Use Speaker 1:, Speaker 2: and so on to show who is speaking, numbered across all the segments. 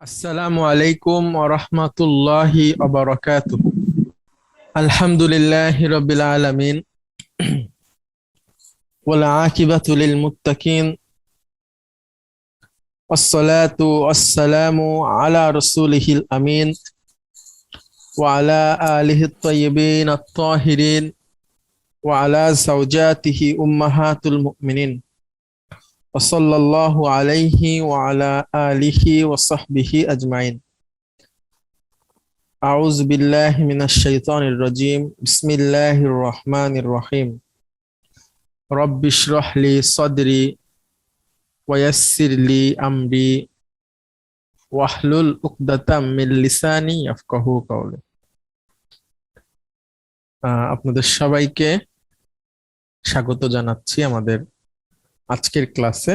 Speaker 1: আসসালামু আলাইকুম ওয়া রাহমাতুল্লাহি ওয়া বারাকাতুহু। আলহামদুলিল্লাহি রাব্বিল আলামিন ওয়াল আকিবাতু লিল মুত্তাকিন ওয়াসসালাতু ওয়াসসালামু আলা রাসূলিহিল আমিন ওয়া আলা আলিহিত তাইয়্যিবিন আত-তাহিরিন ওয়া আলা যাওজাতিহি উম্মাহাতুল মুমিনিন ওয়া সাল্লাল্লাহু আলাইহি ওয়া আলা আলিহি ওয়া সাহবিহি আজমাইন। আউযু বিল্লাহি মিনাশ শাইতানির রাজীম। বিসমিল্লাহির রহমানির রহিম। রব্বি ইশরাহ লি সাদরি ওয়া ইয়াসসির লি আমরি ওয়াহলুল উকদাতাম মিন লিসানি ইয়াফকাহু কাওলি। আপনাদের সবাইকে স্বাগত জানাচ্ছি আমাদের আজকের ক্লাসে।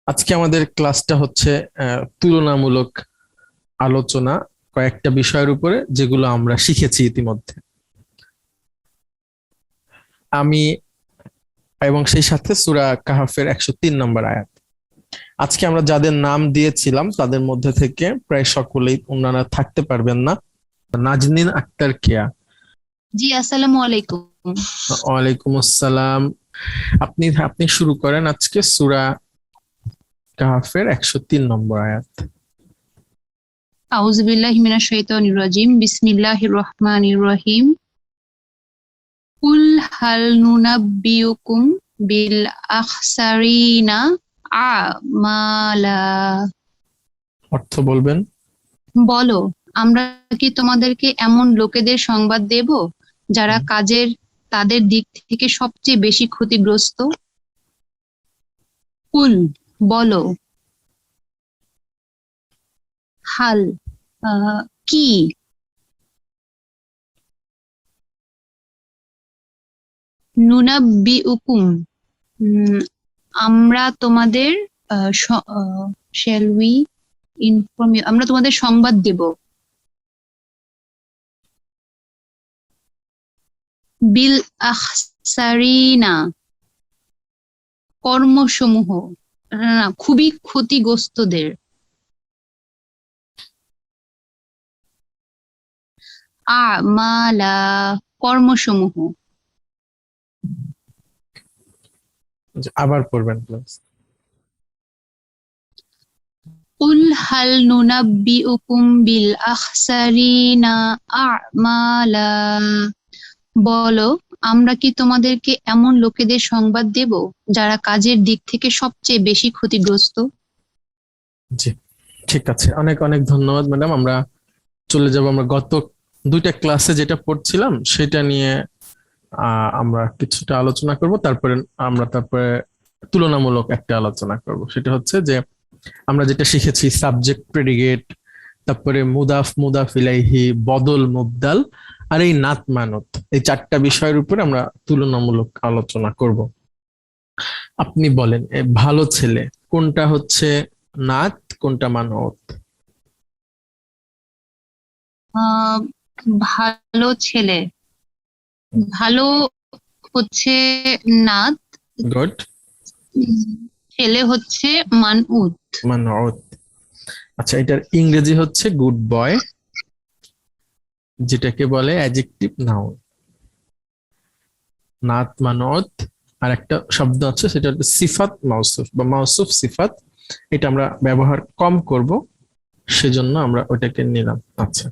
Speaker 1: আজকে আমাদের ক্লাসটা হচ্ছে তুলনামূলক আলোচনা কয়েকটা বিষয়ের উপরে, যেগুলো আমরা শিখেছি ইতিমধ্যে। আমি এবং সেই সাথে সূরা কাহাফের 103 নম্বর আয়াত। আজকে আমরা যাদের নাম দিয়েছিলাম তাদের মধ্যে থেকে প্রায় সকলেই ওনারা থাকতে পারবেন না। নাজনীন আক্তার কেয়া।
Speaker 2: জি, আসসালামু আলাইকুম।
Speaker 1: ওয়ালাইকুম আসসালাম। আপনি আপনি শুরু করেন আজকে সূরা কাহাফের 103 নম্বর আয়াত।
Speaker 2: আউযু বিল্লাহি মিনাশ শাইতানির রাজিম। বিসমিল্লাহির রহমানির রহিম। কুল হাল নুনাব্বিউকুম বিল আখসারিনা আমালা।
Speaker 1: অর্থ বলবেন?
Speaker 2: বলো, আমরা কি তোমাদেরকে এমন লোকেদের সংবাদ দেব যারা কাজের তাদের দিক থেকে সবচেয়ে বেশি ক্ষতিগ্রস্ত? কুল, বলো, হাল, কি, নুনাব্বিউকুম, আমরা তোমাদের শ্যাল উই ইনফর্ম ইউ, আমরা তোমাদের সংবাদ দেব। বিল আখসারিনা, কর্মসমূহ, না, খুবই ক্ষতিগ্রস্তদের। আমালা, কর্মসমূহ।
Speaker 1: আবার পড়বেন প্লিজ।
Speaker 2: কুল হাল নুনাব্বিউকুম বিল আখসারিনা আমালা। বলো, আমরা কি তোমাদেরকে এমন লোকেদের সংবাদ দেব যারা কাজের দিক থেকে সবচেয়ে বেশি ক্ষতিগ্রস্ত?
Speaker 1: জি, ঠিক আছে। অনেক অনেক ধন্যবাদ ম্যাডাম। আমরা চলে যাব, আমরা গত দুইটা ক্লাসে যেটা পড়ছিলাম সেটা নিয়ে আমরা কিছুটা আলোচনা করব, তারপরে তুলনামূলক একটা আলোচনা করব। সেটা হচ্ছে যে আমরা যেটা শিখেছি সাবজেক্ট প্রেডিকেট, তারপরে মুদাফ মুদাফ ইলাইহি, বদল মুবদাল, আর এই নাত মানত, এই চারটা বিষয়ের উপরে আমরা তুলনামূলক আলোচনা করব। আপনি বলেন, ভালো ছেলে কোনটা হচ্ছে নাত, কোনটা মানত?
Speaker 2: আহ ভালো ছেলে, ভালো হচ্ছে নাত,
Speaker 1: গুড।
Speaker 2: ছেলে হচ্ছে মানউত।
Speaker 1: মানত। আচ্ছা, এটার ইংরেজি হচ্ছে গুড বয়, যেটাকে বলে অ্যাডজেক্টিভ নাউন। নাত মানত। আর একটা শব্দ আছে, সেটা হচ্ছে সিফাত মাউসুফ বা মাউসুফ সিফাত। এটা আমরা ব্যবহার কম করব, সেজন্য আমরা ওটাকে নিলাম। আচ্ছা,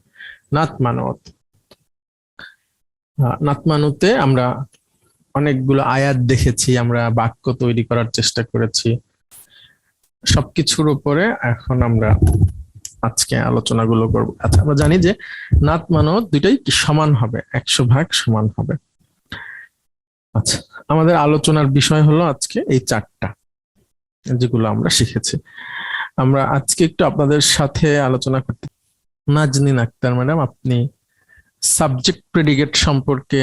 Speaker 1: নাত মানত। নাত মানুতে আমরা অনেকগুলো আয়াত দেখেছি, আমরা বাক্য তৈরি করার চেষ্টা করেছি। সবকিছুর উপরে এখন আমরা আজকে আলোচনাগুলো করব। আচ্ছা, আমরা জানি যে নাত মানত দুইটাই কি সমান হবে, 100 ভাগ সমান হবে। আচ্ছা, আমাদের আলোচনার বিষয় হলো আজকে এই চারটা, যেগুলো আমরা শিখেছি। আমরা আজকে একটু আপনাদের সাথে আলোচনা করতে। নাজনীন আক্তার ম্যাডাম, আপনি সাবজেক্ট প্রেডিকেট সম্পর্কে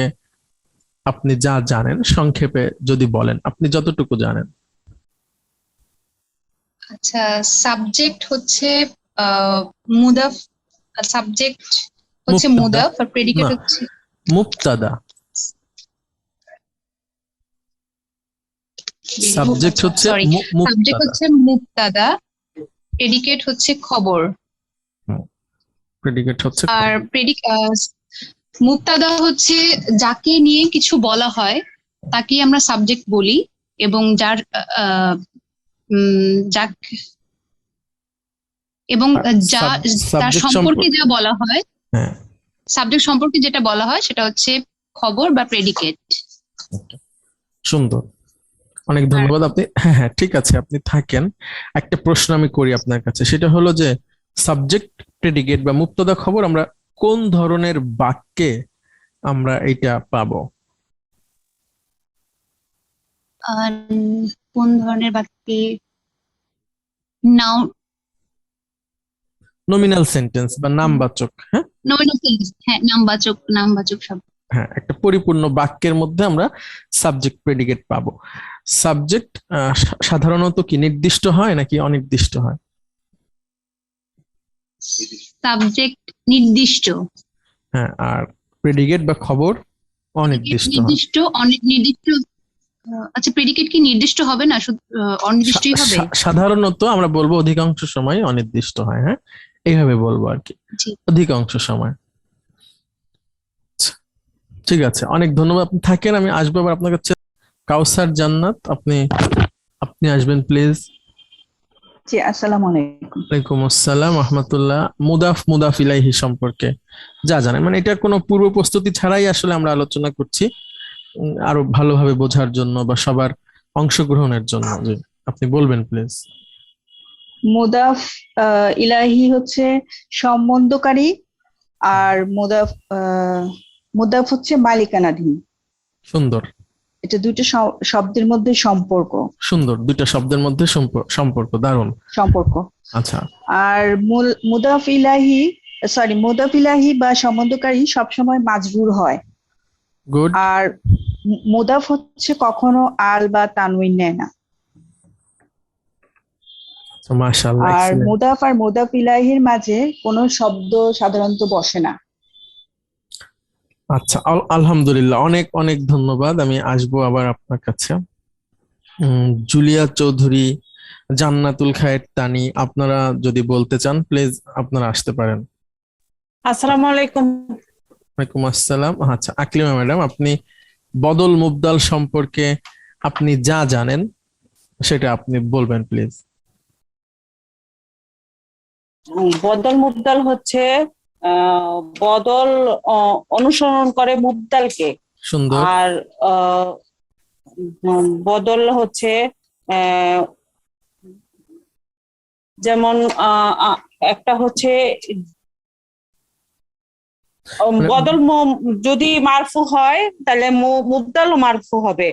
Speaker 1: আপনি যা জানেন সংক্ষেপে যদি বলেন, আপনি যতটুকু জানেন।
Speaker 2: আচ্ছা, সাবজেক্ট হচ্ছে মুদাফ, সাবজেক্ট হচ্ছে
Speaker 1: মুবতাদা।
Speaker 2: মুদাফ আর প্রেডিকেট
Speaker 1: না,
Speaker 2: হচ্ছে
Speaker 1: মুবতাদা। সাবজেক্ট হচ্ছে
Speaker 2: সরি, সাবজেক্ট
Speaker 1: মুবতাদা।
Speaker 2: হচ্ছে মুবতাদা প্রেডিকেট হচ্ছে খবর,
Speaker 1: প্রেডিকেট হচ্ছে
Speaker 2: আর মুবতাদা হচ্ছে যাকে নিয়ে কিছু বলা হয় তাকে আমরা সাবজেক্ট বলি, এবং যার আহ, যাক এবং যা তার
Speaker 1: সাবজেক্ট
Speaker 2: সম্পর্কে যা বলা হয়,
Speaker 1: হ্যাঁ,
Speaker 2: সাবজেক্ট সম্পর্কে যেটা বলা হয় সেটা হচ্ছে খবর বা প্রেডিকেট।
Speaker 1: সুন্দর, অনেক ধন্যবাদ। আপনি হ্যাঁ হ্যাঁ ঠিক আছে, আপনি থাকেন। একটা প্রশ্ন আমি করি আপনার কাছে, সেটা হলো যে সাবজেক্ট প্রেডিকেট বা মুক্তদা খবর আমরা কোন ধরনের বাক্যে আমরা এটা পাবো?
Speaker 2: আর কোন ধরনের বাক্যে? নাউন,
Speaker 1: নমিনাল সেন্টেন্স বা নামবাচক, হ্যাঁ
Speaker 2: নমিনাল সেন্টেন্স, হ্যাঁ নামবাচক শব্দ।
Speaker 1: হ্যাঁ, একটা পরিপূর্ণ বাক্যের মধ্যে আমরা সাবজেক্ট প্রেডিকেট পাবো। সাবজেক্ট সাধারণত কি নির্দিষ্ট হয় নাকি অনির্দিষ্ট হয়?
Speaker 2: সাবজেক্ট নির্দিষ্ট,
Speaker 1: হ্যাঁ, আর প্রেডিকেট বা খবর অনির্দিষ্ট হয়।
Speaker 2: নির্দিষ্ট অনির্দিষ্ট। আচ্ছা, প্রেডিকেট কি নির্দিষ্ট হবে না, শুধু অনির্দিষ্টই হবে?
Speaker 1: সাধারণত আমরা বলবো অধিকাংশ সময় অনির্দিষ্ট হয়, হ্যাঁ এইভাবে বলবো আর কি,
Speaker 2: জি।
Speaker 1: অধিকাংশ সময়। আচ্ছা, ঠিক আছে, অনেক ধন্যবাদ। আপনি থাকেন, আমি আসবো আবার আপনার কাছে। কাউসার জান্নাত, আপনি আপনি আসবেন প্লিজ।
Speaker 3: জি, আসসালামু আলাইকুম।
Speaker 1: ওয়ালাইকুম আসসালাম রহমতুল্লাহ। মুদাফ ইলাইহি সম্পর্কে যা জানেন, মানে এটা কোনো পূর্ব প্রস্তুতি ছাড়াই আসলে আমরা আলোচনা করছি, আরো ভালোভাবে বোঝার জন্য বা সবার অংশগ্রহণের জন্য। জি, আপনি বলবেন প্লিজ।
Speaker 3: মুদাফ ইলাহি হচ্ছে সম্বন্ধকারী, আর মুদাফ হচ্ছে মালিকানাধীন।
Speaker 1: সুন্দর,
Speaker 3: এটা দুইটা শব্দের মধ্যে
Speaker 1: সুন্দর, দুইটা শব্দের মধ্যে সম্পর্ক, দারুণ
Speaker 3: সম্পর্ক।
Speaker 1: আচ্ছা,
Speaker 3: আর মুদাফ ইলাহি বা সম্বন্ধকারী সবসময় মাজরুর হয়।
Speaker 1: গুড।
Speaker 3: আর মুদাফ হচ্ছে কখনো আল বা তানউইন নেয় না।
Speaker 1: মাশাআল্লাহ,
Speaker 3: আর
Speaker 1: এক্সেলেন্ট।
Speaker 3: মুদাফ আর মুদাফ ইলাহির মাঝে কোনো শব্দ সাধারণত বসে না।
Speaker 1: আচ্ছা, আলহামদুলিল্লাহ, অনেক অনেক ধন্যবাদ। আমি আসবো আবার আপনার কাছে। জুলিয়া চৌধুরী, জান্নাতুল খায়ের তানি, আপনারা যদি বলতে চান প্লিজ আপনারা আসতে পারেন।
Speaker 4: আসসালামু আলাইকুম।
Speaker 1: ওয়ালাইকুম আসসালাম। আচ্ছা, আকলিমা ম্যাডাম, আপনি বদল মুবদাল সম্পর্কে আপনি যা জানেন সেটা আপনি বলবেন প্লিজ।
Speaker 4: বদল মুবদাল হচ্ছে বদল অনুসরণ করে মুবদালকে।
Speaker 1: সুন্দর।
Speaker 4: আর বদল হচ্ছে যেমন একটা হচ্ছে বদল যদি মারফু হয় তাহলে মুবদালও মারফু হবে,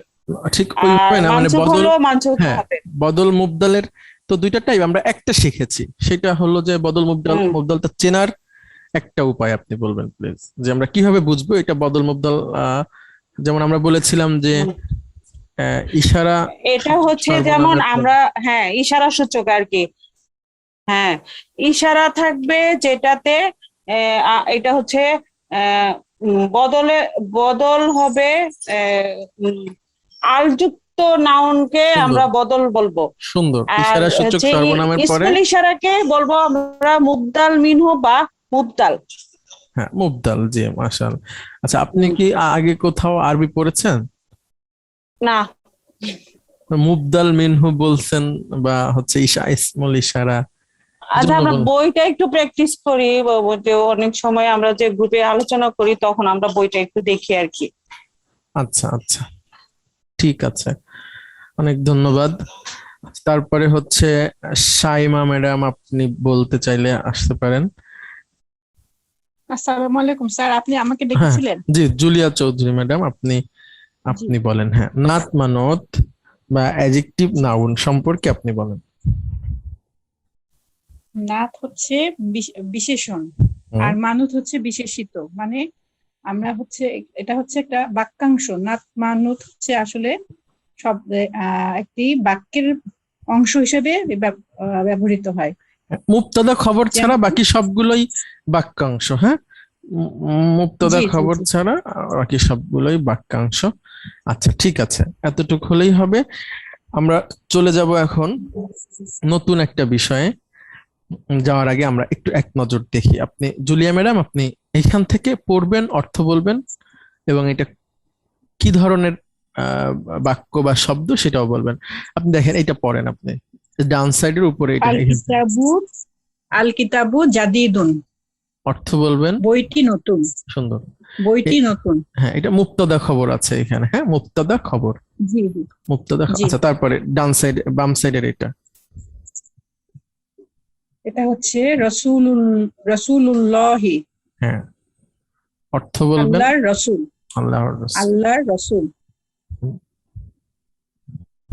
Speaker 1: ঠিক
Speaker 4: আর
Speaker 1: ওইভাবে না, মানে
Speaker 4: মানসুব
Speaker 1: বদল,
Speaker 4: হলেও মানসুব
Speaker 1: হ্যাঁ
Speaker 4: হবে।
Speaker 1: বদল মুবদালের তো দুইটা টাইপ, আমরা একটা শিখেছি, সেটা হলো যে বদল মুবদালটা চেনার একটা উপায় আপনি বলবেন প্লিজ, যে আমরা কিভাবে বুঝবো এটা বদল মুবদাল। যেমন আমরা বলেছিলাম যে ইশারা
Speaker 4: এটা হচ্ছে যেমন
Speaker 1: সর্বনামের পর।
Speaker 4: আমরা, হ্যাঁ ইশারা সূচক আর কি। হ্যাঁ, ইশারা থাকবে যেটাতে এটা হচ্ছে বদল হবে আলযুক্ত নাউনকে
Speaker 1: সুন্দর,
Speaker 4: আমরা বদল বলবো।
Speaker 1: সুন্দর,
Speaker 4: আর
Speaker 1: ইশারা সূচক
Speaker 4: হচ্ছে
Speaker 1: সর্বনামের পরে
Speaker 4: ইসমুল ইশারাকে বলবো আমরা মুবদাল মিনহু বা মুবদাল।
Speaker 1: হ্যাঁ মুবদাল, জি মাশাআল্লাহ। আচ্ছা, আপনি কি আগে কোথাও আরবি পড়েছেন?
Speaker 4: না,
Speaker 1: মুবদাল মিনহু বলছেন বা হচ্ছে ইসমুল ইশারা,
Speaker 4: আচ্ছা
Speaker 1: জন্য
Speaker 4: আমরা
Speaker 1: বল-
Speaker 4: বইটা একটু প্র্যাকটিস করি, যে অনেক সময় আমরা যে গ্রুপে আলোচনা করি তখন আমরা বইটা একটু দেখি আর কি।
Speaker 1: আচ্ছা আচ্ছা, ঠিক আছে, অনেক ধন্যবাদ। তারপরে হচ্ছে শাইমা ম্যাডাম, আপনি বলতে চাইলে আসতে পারেন।
Speaker 5: আসসালামু আলাইকুম স্যার, আপনি আমাকে
Speaker 1: হ্যাঁ
Speaker 5: ডেকেছিলেন?
Speaker 1: জি, জুলিয়া চৌধুরী ম্যাডাম, আপনি
Speaker 5: জি,
Speaker 1: আপনি বলেন। হ্যাঁ, নাত মানত বা অ্যাডজেক্টিভ নাউন সম্পর্কে আপনি বলেন।
Speaker 5: নাত হচ্ছে বিশেষণ,
Speaker 1: হুম,
Speaker 5: আর মানত হচ্ছে বিশেষিত। মানে আমরা হচ্ছে, এটা হচ্ছে একটা বাক্যাংশ। নাত মানত হচ্ছে আসলে সব একটি বাক্যের অংশ হিসেবে ব্যবহৃত হয়।
Speaker 1: মুবতাদা খবর ছাড়া
Speaker 5: যেমন,
Speaker 1: বাকি সবগুলোই বাক্যাংশ। হ্যাঁ, মুবতাদা
Speaker 5: জি জি
Speaker 1: খবর
Speaker 5: জি,
Speaker 1: ছাড়া বাকি সবগুলোই বাক্যাংশ। আচ্ছা, ঠিক আছে, এতটুকু হলেই হবে। আমরা চলে যাব এখন নতুন একটা বিষয়ে। যাওয়ার আগে আমরা একটু এক নজর দেখি। আপনি জুলিয়া ম্যাডাম, আপনি এইখান থেকে পড়বেন, অর্থ বলবেন এবং এটা কি ধরনের বাক্য বা শব্দ সেটাও বলবেন। আপনি দেখেন, এটা পড়েন আপনি ডান সাইডের উপরে, এটা
Speaker 5: আল কিতাবু আল কিতাবু জাদিদুন,
Speaker 1: অর্থ বলবেন।
Speaker 5: বইটি নতুন,
Speaker 1: সুন্দর।
Speaker 5: বইটি নতুন।
Speaker 1: হ্যাঁ, এটা মুক্তদা খবর আছে এখানে। হ্যাঁ, মুক্তদা খবর,
Speaker 5: জি জি
Speaker 1: মুক্তদা
Speaker 5: জি।
Speaker 1: আচ্ছা, তারপরে ডান সাইড, বাম সাইডের এটা
Speaker 5: এটা হচ্ছে রসুলুল্লাহি,
Speaker 1: হ্যাঁ, অর্থ বলবেন।
Speaker 5: আল্লাহর রসুল,
Speaker 1: আল্লাহর রাসূল।
Speaker 5: আল্লাহর রসুল।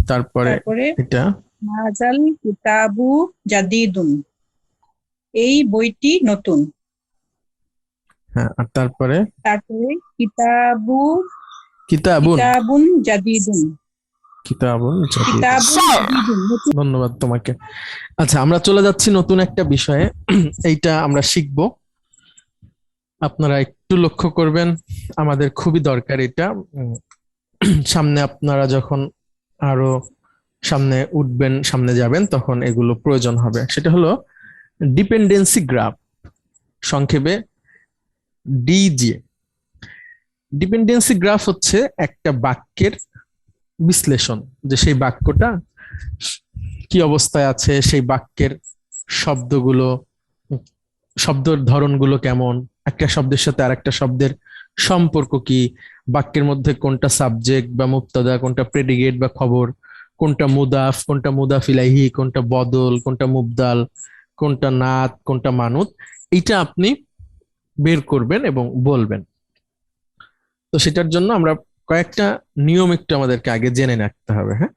Speaker 1: তারপরে
Speaker 5: তারপরে
Speaker 1: এটা
Speaker 5: হাযাল কিতাবু জাদিদুন, এই বইটি নতুন।
Speaker 1: হ্যাঁ, আর তারপরে
Speaker 5: তারপরে
Speaker 1: কিতাবুন,
Speaker 5: কিতাবুন জাদিদুন,
Speaker 1: কিতাবুন জাদিদ।
Speaker 5: কিতাবুন জাদিদুন নতুন।
Speaker 1: ধন্যবাদ তোমাকে। আচ্ছা, আমরা চলে যাচ্ছি নতুন একটা বিষয়ে। এইটা আমরা শিখব, আপনারা একটু লক্ষ্য করবেন, আমাদের খুবই দরকার এটা। সামনে আপনারা যখন আরো সামনে উঠবেন, সামনে যাবেন, তখন এগুলো প্রয়োজন হবে। সেটা হলো ডিপেন্ডেন্সি গ্রাফ, সংক্ষেপে ডিজি। ডিপেন্ডেন্সি গ্রাফ হচ্ছে একটা বাক্যের বিশ্লেষণ, যে সেই বাক্যটা কি অবস্থায় আছে, সেই বাক্যের শব্দগুলো, শব্দের ধরনগুলো কেমন, একটা শব্দের সাথে আরেকটা শব্দের সম্পর্ক কি, বাক্যের মধ্যে কোনটা সাবজেক্ট বা মুবতাদা, কোনটা প্রেডিকেট বা খবর, কোনটা মুদাফ, কোনটা মুদাফ ইলাইহি, কোনটা বদল, কোনটা মুবদাল, কোনটা নাত, কোনটা মানুত, এইটা আপনি বের করবেন এবং বলবেন। তো সেটার জন্য আমরা কয়েকটা নিয়ম একটু আমাদেরকে আগে জেনে রাখতে হবে। হ্যাঁ,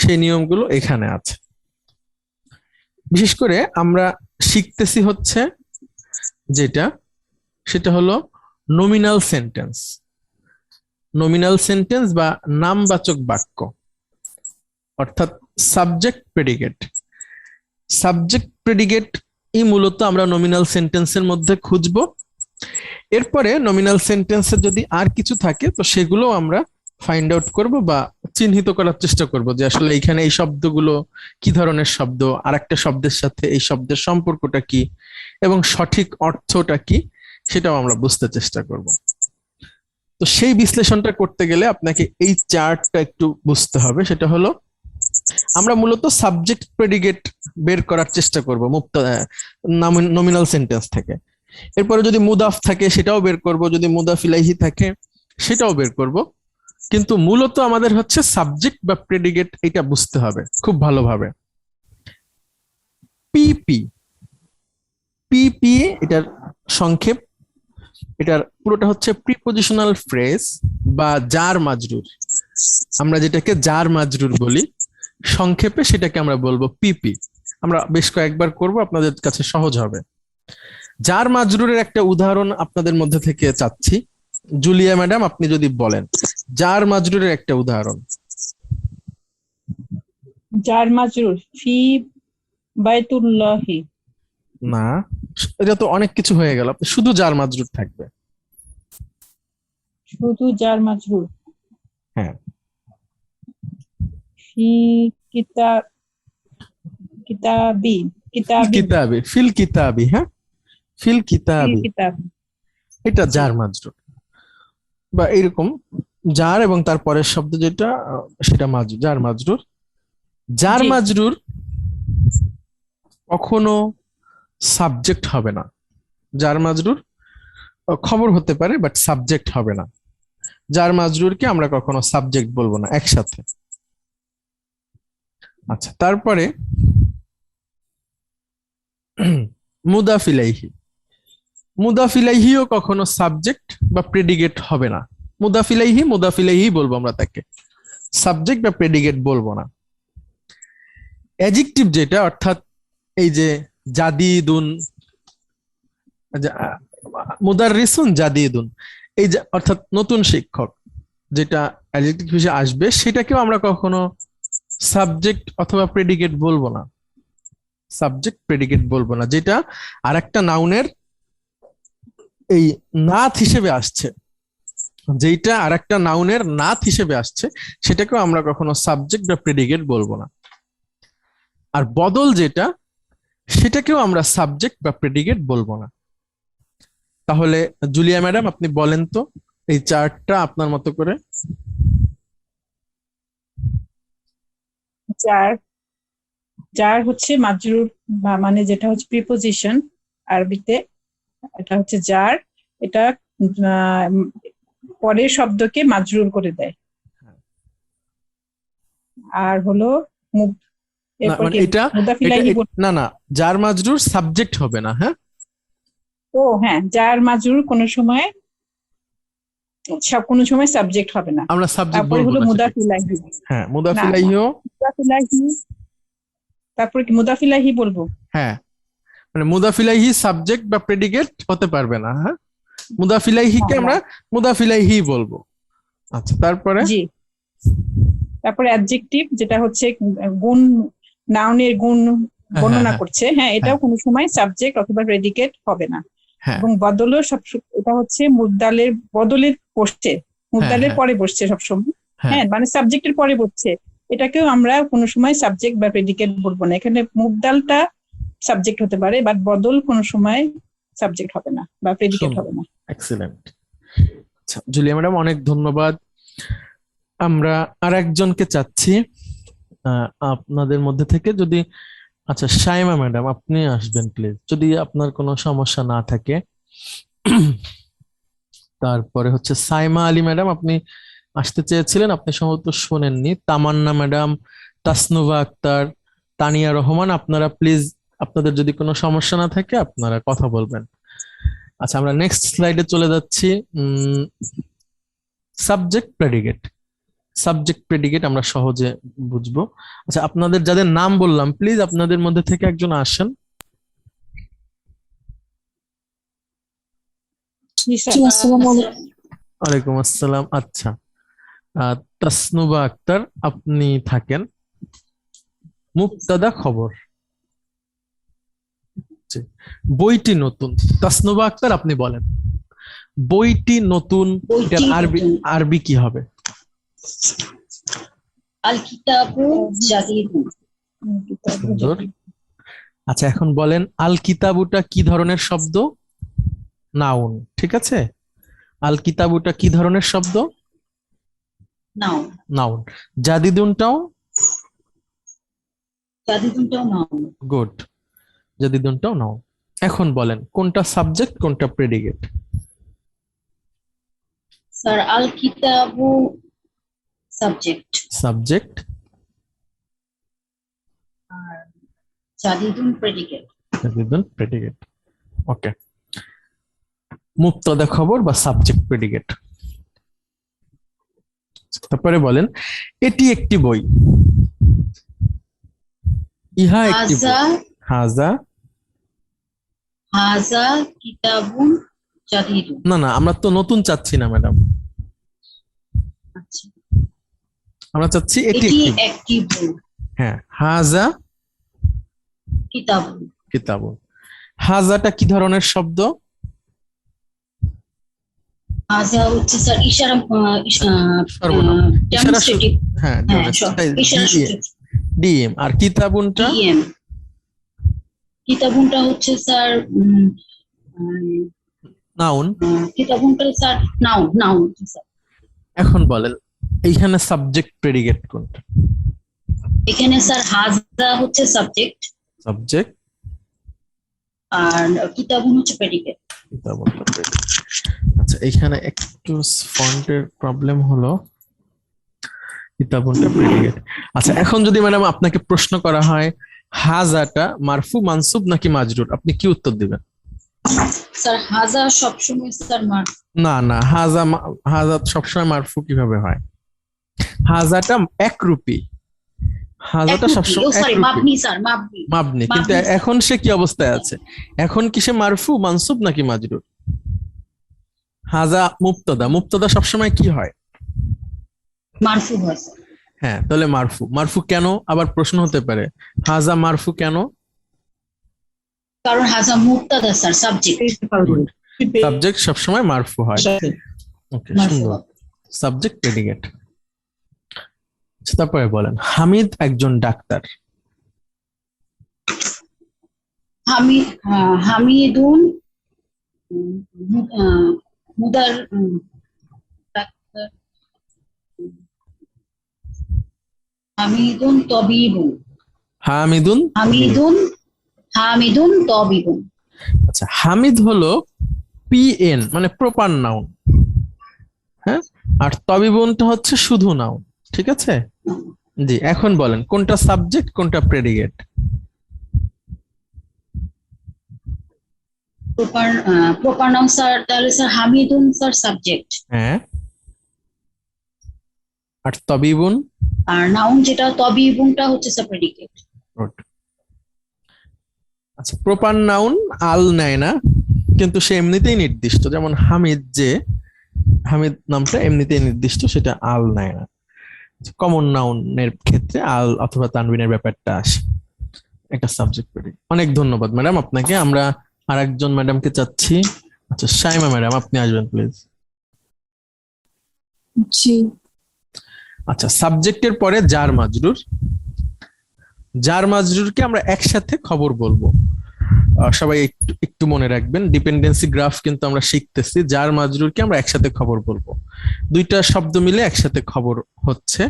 Speaker 1: সেই নিয়মগুলো এখানে আছে। বিশেষ করে আমরা শিখতেছি হচ্ছে যেটা, সেটা হলো নমিনাল সেন্টেন্স। নমিনাল সেন্টেন্স বা নামবাচক বাক্য, অর্থাৎ সাবজেক্ট প্রেডিকেট। সাবজেক্ট প্রেডিকেট এই মূলত আমরা নমিনাল সেন্টেন্সের মধ্যে খুঁজবো। এরপরে নমিনাল সেন্টেন্সে যদি আর কিছু থাকে তো সেগুলো আমরা ফাইন্ড আউট করব বা চিহ্নিত করার চেষ্টা করব, যে আসলে এখানে এই শব্দগুলো কি ধরনের শব্দ, আর একটা শব্দের সাথে এই শব্দের সম্পর্কটা কি এবং সঠিক অর্থটা কি, সেটাও আমরা বুঝতে চেষ্টা করব। তো সেই বিশ্লেষণটা করতে গেলে আপনাকে এই চার্টটা একটু বুঝতে হবে। সেটা হলো, আমরা মূলত সাবজেক্ট প্রেডিকেট বের করার চেষ্টা করব নমিনাল সেন্টেন্স থেকে। এরপরে যদি মুদাফ থাকে সেটাও বের করব, যদি মুদাফ ইলাইহি থাকে সেটাও বের করব। কিন্তু মূলত আমাদের হচ্ছে সাবজেক্ট বা প্রেডিকেট, এটা বুঝতে হবে খুব ভালোভাবে। পিপি, পিপি এটার সংক্ষেপ, এটার পুরোটা হচ্ছে প্রিপজিশনাল ফ্রেজ বা জার মাজরুর। আমরা যেটাকে জার মাজরুর বলি, সংক্ষেপে সেটাকে আমরা বলবো পিপি। আমরা বেশ কয়েকবার করব, আপনাদের কাছে সহজ হবে। জার মাজরুরের একটা উদাহরণ আপনাদের মধ্যে থেকে চাচ্ছি। জুলিয়া ম্যাডাম, আপনি যদি বলেন জার মাজরুরের একটা উদাহরণ।
Speaker 5: জার মাজরুর ফি বাইতুল্লাহি।
Speaker 1: না, এটা তো অনেক কিছু হয়ে গেল, আপনি শুধু জার মাজরুর থাকবে।
Speaker 5: শুধু জার মাজরুর।
Speaker 1: হ্যাঁ,
Speaker 5: ফি কিতাবি,
Speaker 1: কিতাবি, ফিল কিতাবি। হ্যাঁ, ফিল কিতাবি,
Speaker 5: কিতাব।
Speaker 1: এটা জার মাজরুর। বা এরকম জার এবং তার পরের শব্দ যেটা, সেটা মাজরুর, জার মাজরুর। জার
Speaker 5: জি।
Speaker 1: মাজরুর কখনো সাবজেক্ট হবে না। জার মাজরুর খবর হতে পারে, বাট সাবজেক্ট হবে না। জার মাজরুরকে আমরা কখনো সাবজেক্ট বলবো না একসাথে। আচ্ছা, তারপরে মুদাফ ইলাইহি। মুদাফ ইলাইহিও কখনো সাবজেক্ট বা প্রেডিকেট হবে না। মুদাফ ইলাইহি বলবো আমরা তাকে, সাবজেক্ট বা প্রেডিকেট বলবো না। অ্যাডজেক্টিভ যেটা, অর্থাৎ এই যে জাদিদুন, মুদাররিসুন জাদিদুন, এই যে অর্থাৎ নতুন শিক্ষক, যেটা অ্যাডজেক্টিভ হিসেবে আসবে, সেটাকেও আমরা কখনো সাবজেক্ট অথবা প্রেডিকেট বলবো না। সাবজেক্ট প্রেডিকেট বলবো না, যেটা আর একটা নাউনের এই নাথ হিসেবে আসছে, যেটা আর একটা নাউনের নাথ হিসেবে আসছে, সেটাকেও আমরা কখনো সাবজেক্ট বা প্রেডিকেট বলবো না। আর বদল যেটা, সেটাকেও আমরা সাবজেক্ট বা প্রেডিকেট বলবো না। তাহলে জুলিয়া ম্যাডাম আপনি বলেন তো এই চার্টটা আপনার মতো করে।
Speaker 5: যার যার হচ্ছে মাজরুর বা মানে যেটা হচ্ছে প্রিপোজিশন আরবিতে, এটা হচ্ছে যার, এটা পরের শব্দকে মাজরুর করে দেয়। আর হলো মুদ,
Speaker 1: না
Speaker 5: এরপর
Speaker 1: মানে
Speaker 5: কি
Speaker 1: এটা
Speaker 5: মুদাফিলাহি
Speaker 1: না না, জার মাজরুর সাবজেক্ট হবে না। হ্যাঁ,
Speaker 5: ও হ্যাঁ, যার মাজরুর কোনো সময় কোনো সময় সাবজেক্ট হবে না।
Speaker 1: আমরা সাবজেক্ট
Speaker 5: তারপরে
Speaker 1: বলবো
Speaker 5: হলো
Speaker 1: না সেটাকে।
Speaker 5: মুদাফিলাহি।
Speaker 1: হ্যাঁ,
Speaker 5: না,
Speaker 1: মুদাফিলাইহিও।
Speaker 5: মুদাফিলাহি, তারপরে কি মুদাফিলাহি বলবো?
Speaker 1: হ্যাঁ, মানে মুদাফিলাইহি সাবজেক্ট বা প্রেডিকেট হতে পারবে না। হ্যাঁ, মুদাফিলাইহিকে
Speaker 5: না,
Speaker 1: আমরা মুদাফিলাইহি বলবো। আচ্ছা, তারপরে
Speaker 5: জি। তারপরে অ্যাডজেক্টিভ, যেটা হচ্ছে গুণ, নাউনের গুণ
Speaker 1: হ্যাঁ,
Speaker 5: বর্ণনা
Speaker 1: হ্যাঁ,
Speaker 5: করছে, হ্যাঁ, এটাও কোনো সময় সাবজেক্ট অথবা প্রেডিকেট হবে না।
Speaker 1: হ্যাঁ,
Speaker 5: এবং বদলও এটা হচ্ছে মুদ্দালের বদলের বসছে, মুদ্দালের
Speaker 1: হ্যাঁ,
Speaker 5: পরে বসছে সবসময়,
Speaker 1: হ্যাঁ,
Speaker 5: হ্যাঁ, মানে সাবজেক্টের পরে বসছে, এটাকেও আমরা কোনো সময় সাবজেক্ট বা প্রেডিকেট বলবো না। এখানে মুদ্দালটা সাবজেক্ট হতে পারে, বাট বদল কোনো সময় সাবজেক্ট হবে না বা প্রেডিকেট
Speaker 1: সুন্দর,
Speaker 5: হবে না।
Speaker 1: এক্সিলেন্ট। আচ্ছা জুলিয়া ম্যাডাম অনেক ধন্যবাদ। আমরা আর একজনকে চাচ্ছি আপনাদের মধ্যে থেকে, যদি আচ্ছা শাইমা ম্যাডাম আপনি আসবেন প্লিজ, যদি আপনার কোনো সমস্যা না থাকে। তারপরে হচ্ছে সাইমা আলী ম্যাডাম আপনি আসতে চেয়েছিলেন, আপনি সম্ভবত শোনেননি। তামান্না ম্যাডাম, তাসনুভা আক্তার, তানিয়া রহমান, আপনারা প্লিজ আপনাদের যদি কোনো সমস্যা না থাকে আপনারা কথা বলবেন। আচ্ছা আমরা নেক্সট স্লাইডে চলে যাচ্ছি। Subject predicate. সাবজেক্ট প্রেডিকেট আমরা সহজে বুঝবো। আচ্ছা আপনাদের যাদের নাম বললাম প্লিজ আপনাদের মধ্যে থেকে একজন আসেন।
Speaker 5: জি স্যার।
Speaker 1: ওয়ালাইকুম আসসালাম। আচ্ছা তাসনুভা আক্তার আপনি থাকেন। মুক্তাদা খবর। জি। বইটি নতুন। তাসনুভা আক্তার আপনি বলেন বইটি নতুন, এটার আরবি আরবি কি হবে?
Speaker 6: আল কিতাবু জাদিদুন।
Speaker 1: সুন্দর। আচ্ছা এখন বলেন আল কিতাবুটা কি ধরনের শব্দ? নাউন, ঠিক আছে। আল কিতাবুটা কি ধরনের শব্দ?
Speaker 6: Noun,
Speaker 1: noun. জাদিদুনটাও
Speaker 6: জাদিদুনটাও নাও।
Speaker 1: গুড, জাদিদুনটাও নাউন। এখন বলেন কোনটা সাবজেক্ট কোনটা প্রেডিকেট?
Speaker 6: স্যার আল কিতাবু সাবজেক্ট
Speaker 1: সাবজেক্ট
Speaker 6: আর জাদিদুন প্রেডিকেট।
Speaker 1: জাদিদুন প্রেডিকেট। ওকে, মুক্তাদা খবর বা সাবজেক্ট প্রেডিকেট। তারপরে বলেন এটি একটি বই। ইহা একটি বই।
Speaker 6: হাজা
Speaker 1: হাজা।
Speaker 6: হাজা কিতাবুন জাদিদুন।
Speaker 1: না না, আমরা তো নতুন চাচ্ছি না ম্যাডাম,
Speaker 6: আচ্ছা,
Speaker 1: আমরা চাচ্ছি এটি
Speaker 6: এটি
Speaker 1: একটি বই।
Speaker 6: একটি বই।
Speaker 1: হ্যাঁ, হাজা
Speaker 6: কিতাবুন।
Speaker 1: কিতাবুন। হাজাটা কি ধরনের শব্দ?
Speaker 6: হাজা হচ্ছে স্যার ইশারা,
Speaker 1: সর্বনাম। ইশারা
Speaker 6: ডেমনস্ট্রেটিভ।
Speaker 1: হ্যাঁ,
Speaker 6: হ্যাঁ, ইশারা সূচক।
Speaker 1: ডিএম। আর কিতাবুনটা?
Speaker 6: ডিএম। কিতাবুনটা হচ্ছে স্যার
Speaker 1: নাউন।
Speaker 6: কিতাবুনটা স্যার নাউন, নাউন স্যার।
Speaker 1: এখন বলেন এইখানে সাবজেক্ট প্রেডিকেট কোনটা?
Speaker 6: এখানে স্যার হাজা হচ্ছে সাবজেক্ট
Speaker 1: সাবজেক্ট,
Speaker 6: আর কিতাবুন হচ্ছে প্রেডিকেট।
Speaker 1: কিতাবুনটা প্রেডিকেট। আচ্ছা এইখানে একটু ফন্টের প্রবলেম হলো, কিতাবুনটা প্রেডিকেট। আচ্ছা এখন যদি ম্যাডাম আপনাকে প্রশ্ন করা হয় হাজাটা মারফু মানসুব নাকি মাজরুর, আপনি কি উত্তর দিবেন?
Speaker 6: স্যার হাজা সবসময় স্যার
Speaker 1: না না, হাজা সবসময় মারফু কিভাবে হয়? হাজাটা একরূপী, হাজাটা সবসময়
Speaker 6: সরি
Speaker 1: একরূপী
Speaker 6: মাবনি স্যার, মাবনি।
Speaker 1: মাবনি, কিন্তু
Speaker 6: মাবনি, স্যার।
Speaker 1: এখন সে কি অবস্থায় আছে? এখন কি সে মারফু মানসুব নাকি মাজরুর? হাজা মুবতাদা, মুবতাদা সবসময় কি হয়?
Speaker 6: মারফু হয় স্যার।
Speaker 1: হ্যাঁ, তাহলে মারফু। মারফু কেন? আবার প্রশ্ন হতে পারে হাজা মারফু কেন?
Speaker 6: কারণ হাজা মুবতাদা স্যার, সাবজেক্ট।
Speaker 1: সাবজেক্ট সবসময় মারফু হয়। ওকে,
Speaker 6: মারফু
Speaker 1: সুন্দর।
Speaker 6: হয়।
Speaker 1: Subject predicate. তারপরে বলেন হামিদ একজন ডাক্তার।
Speaker 6: হামিদুন মুদার ডাক্তার হামিদুন তবিবুন
Speaker 1: হামিদুন।
Speaker 6: হামিদুন তবিবুন।
Speaker 1: আচ্ছা, হামিদ হলো পিএন মানে প্রপার নাউন, হ্যাঁ, আর তবিবুনটা হচ্ছে শুধু নাউন, ঠিক আছে? জি, এখন বলেন কোনটা সাবজেক্ট কোনটা প্রেডিকেট?
Speaker 6: প্রপার নাউন স্যার, তাহলে স্যার হামিদুন স্যার সাবজেক্ট,
Speaker 1: হ্যাঁ, আর তবিবুন?
Speaker 6: আর নাউন যেটা তবিবুনটা হচ্ছে স্যার প্রেডিকেট।
Speaker 1: Good. আচ্ছা, প্রপার নাউন আল নেয় না, কিন্তু সে এমনিতেই নির্দিষ্ট, যেমন হামিদ, যে হামিদ নামটা এমনিতেই নির্দিষ্ট, সেটা আল নেয় না। কমন নাউনের ক্ষেত্রে আল অথবা তানবিনের ব্যাপারটা আসে, একটা সাবজেক্ট প্রেডিকেট। অনেক ধন্যবাদ ম্যাডাম আপনাকে। আমরা আরেকজন ম্যাডামকে চাচ্ছি। আচ্ছা, শাইমা ম্যাডাম আপনি আসবেন প্লিজ।
Speaker 5: জি।
Speaker 1: আচ্ছা, সাবজেক্টের পরে জার মাজরুর। জার মাজরুরকে আমরা একসাথে খবর বলবো। সবাই একটু একটু মনে রাখবেন, ডিপেন্ডেন্সি গ্রাফ কিন্তু আমরা শিখতেছি। জার মাজরুরকে আমরা একসাথে খবর বলবো, দুইটা শব্দ মিলে একসাথে খবর হচ্ছে,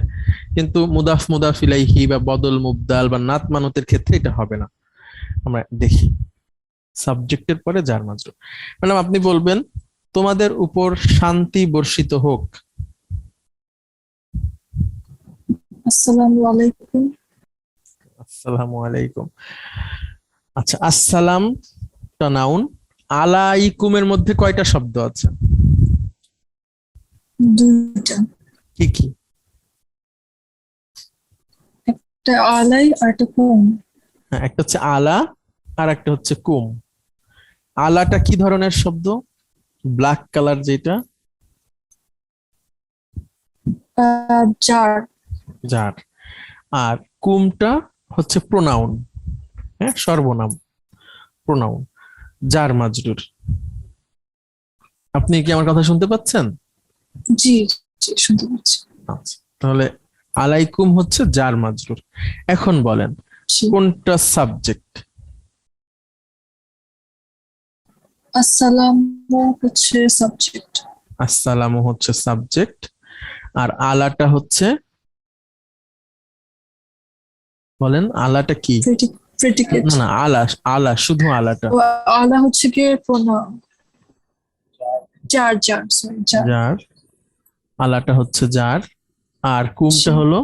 Speaker 1: কিন্তু মুদাফ মুদাফ ইলাইহি বা বদল মুবদাল বা নাত মানতের ক্ষেত্রে এটা হবে না। আমরা দেখি সাবজেক্টের পরে জার মাজরুর। ম্যাডাম আপনি বলবেন তোমাদের উপর শান্তি বর্ষিত হোক।
Speaker 5: আসসালামু আলাইকুম।
Speaker 1: আসসালামু আলাইকুম। আচ্ছা, আসসালাম টা নাউন, আলাইকুমের মধ্যে কয়টা শব্দ আছে?
Speaker 5: দুইটা,
Speaker 1: কি কি?
Speaker 5: একটা আলাই আর একটা কুম।
Speaker 1: হ্যাঁ, একটা হচ্ছে আলা আর একটা হচ্ছে কুম। আলাটা কি ধরনের শব্দ? ব্ল্যাক কালার যেটা,
Speaker 5: জার।
Speaker 1: যার। আর কুমটা হচ্ছে প্রোনাউন, হ্যাঁ, সর্বনাম, প্রোনাউন, জার মাজরুর। আপনি কি আমার কথা শুনতে পাচ্ছেন?
Speaker 5: জি জি, শুনতে পাচ্ছি।
Speaker 1: আচ্ছা, তাহলে আলাইকুম হচ্ছে জার মাজরুর। এখন বলেন
Speaker 5: জি।
Speaker 1: কোনটা সাবজেক্ট?
Speaker 5: আসসালামু হচ্ছে সাবজেক্ট।
Speaker 1: আসসালামু হচ্ছে সাবজেক্ট, আর আলাটা হচ্ছে, বলেন আলাটা কি?
Speaker 5: প্রেডিকেট।
Speaker 1: না না, আলা, আলা শুধু আলাটা।
Speaker 5: আলা হচ্ছে কি প্রোনাউন। জার জার, সরি জার।
Speaker 1: যার, আলাটা হচ্ছে যার, আর কুমটা
Speaker 5: জি।
Speaker 1: হলো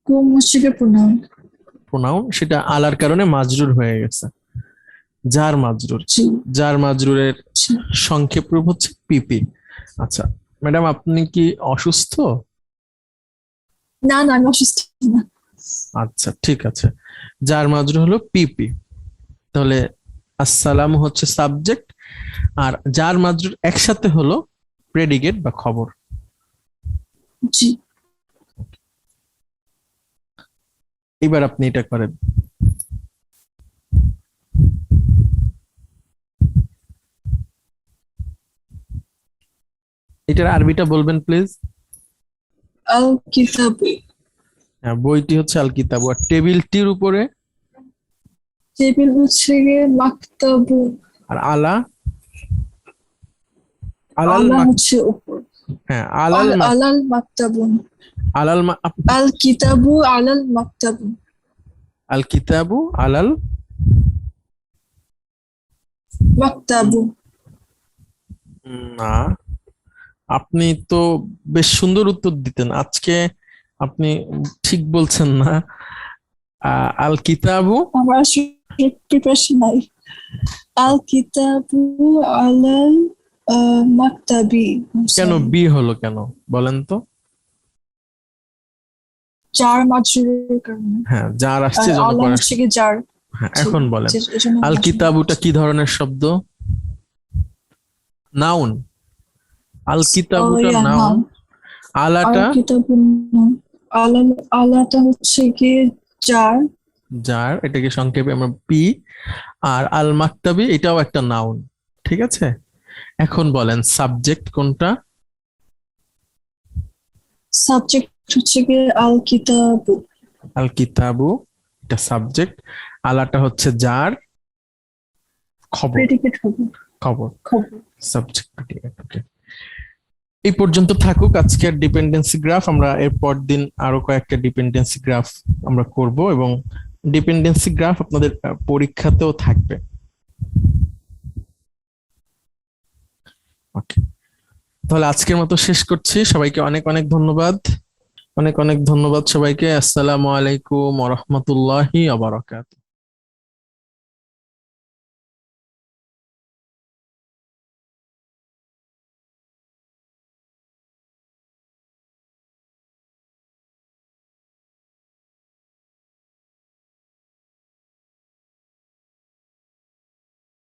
Speaker 5: কুম হচ্ছে কি প্রোনাউন।
Speaker 1: প্রোনাউন, সেটা আলার কারণে মাজরুর হয়ে গেছে, জার মাজরুর।
Speaker 5: জি
Speaker 1: জার মাজরুরের
Speaker 5: জি।
Speaker 1: সংক্ষেপ রূপ হচ্ছে পিপি। আচ্ছা ম্যাডাম আপনি কি অসুস্থ?
Speaker 5: না না, আমি অসুস্থ না।
Speaker 1: আচ্ছা ঠিক আছে, জার মাজরুর হলো পিপি। তাহলে আসসালাম হচ্ছে সাবজেক্ট, আর জার মাজরুর একসাথে হলো প্রেডিকেট বা খবর।
Speaker 5: জি।
Speaker 1: এবার আপনি এটা করেন। এটার আরবিটা বলবেন প্লিজ।
Speaker 5: আল কিতাবু।
Speaker 1: হ্যাঁ, বইটি হচ্ছে আল কিতাব, আর টেবিলটির উপরে,
Speaker 5: টেবিল হচ্ছে গিয়ে মাকতাবু।
Speaker 1: আর আলা, আলাল
Speaker 5: আলা
Speaker 1: মাক,
Speaker 5: হচ্ছে উপর।
Speaker 1: হ্যাঁ আলাল মাক,
Speaker 5: আলাল মাকতাবুন।
Speaker 1: আলাল
Speaker 5: আল কিতাবু আলাল মাকতাবু।
Speaker 1: আল কিতাবু আলাল
Speaker 5: মাকতাবু।
Speaker 1: না, আপনি তো বেশ সুন্দর উত্তর দিতেন, আজকে আপনি ঠিক বলছেন না। আল কিতাবু,
Speaker 5: আমার আসলে প্রিপারেশন নাই। আল কিতাবু আলাল মাকতাবি।
Speaker 1: কেন বি হলো কেন বলেন তো?
Speaker 5: জার মাজরুরের কারণে।
Speaker 1: হ্যাঁ, যার আসছে
Speaker 5: আর
Speaker 1: জন্য
Speaker 5: আলা
Speaker 1: পরে।
Speaker 5: হচ্ছে কি জার।
Speaker 1: হ্যাঁ, এখন বলেন
Speaker 5: এজন্য
Speaker 1: আল
Speaker 5: মাজরুর।
Speaker 1: কিতাবুটা কি ধরনের শব্দ? নাউন। আল কিতাবুটা
Speaker 5: ইয়া,
Speaker 1: নাউন।
Speaker 5: নাউন।
Speaker 1: আলাটা,
Speaker 5: আল কিতাবু নাউন। আলাটা হচ্ছে কি জার।
Speaker 1: যার, এটাকে সংক্ষেপে আমরা পি। আর আল মাকতাবি এটাও একটা নাউন, ঠিক আছে? এখন বলেন সাবজেক্ট কোনটা?
Speaker 5: সাবজেক্ট হচ্ছে কি আল কিতাবু।
Speaker 1: আল কিতাবু এটা সাবজেক্ট, আলাটা হচ্ছে যার, খবর
Speaker 3: প্রেডিকেট হবে
Speaker 1: খবর
Speaker 3: খবর।
Speaker 1: Subject predicate. ওকে, এই পর্যন্ত থাকুক আজকের ডিপেন্ডেন্সি গ্রাফ। আমরা এর পর দিন আরো কয়েকটা ডিপেন্ডেন্সি গ্রাফ আমরা করব এবং ডিপেন্ডেন্সি গ্রাফ আপনাদের পরীক্ষাতেও থাকবে। ওকে, তাহলে আজকের মতো শেষ করছি। সবাইকে অনেক অনেক ধন্যবাদ, অনেক অনেক ধন্যবাদ সবাইকে। আসসালামু আলাইকুম ওয়া রাহমাতুল্লাহি ওয়া বারাকাতুহু।